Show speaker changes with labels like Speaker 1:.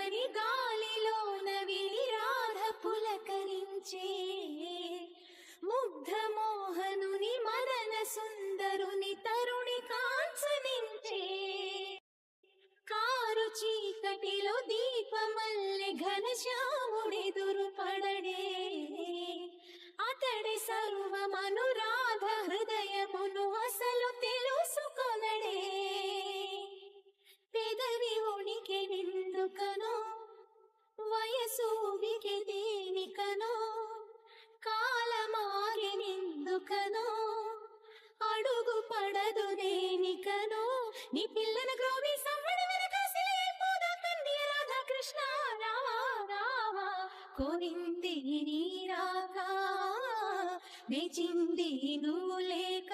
Speaker 1: అని గాలిలోన విని రాధ పులకరించే ముగ్ధ మోహనుని మదన సుందరుని తరుణి కాంచనించే కారు చీకటిలో దీపమల్లె ఘనశ్యాముడెదురు పడడే అతడి సర్వమనురాధ హృదయమును అసలు తెలుసుకొనడే పెదవి ఉనికి నిందుకనో వయసు ఉనికి దేనికనో కాలమాగి నిందుకనో అడుగు పడదు దేనికనో నీ పిల్లన గ్రోవి సవ్వడి వెనకాసిపోదా కన్య రాధా కృష్ణ రావా రావా కోరింది నీ రాగా మెచింది నువ్వు లేక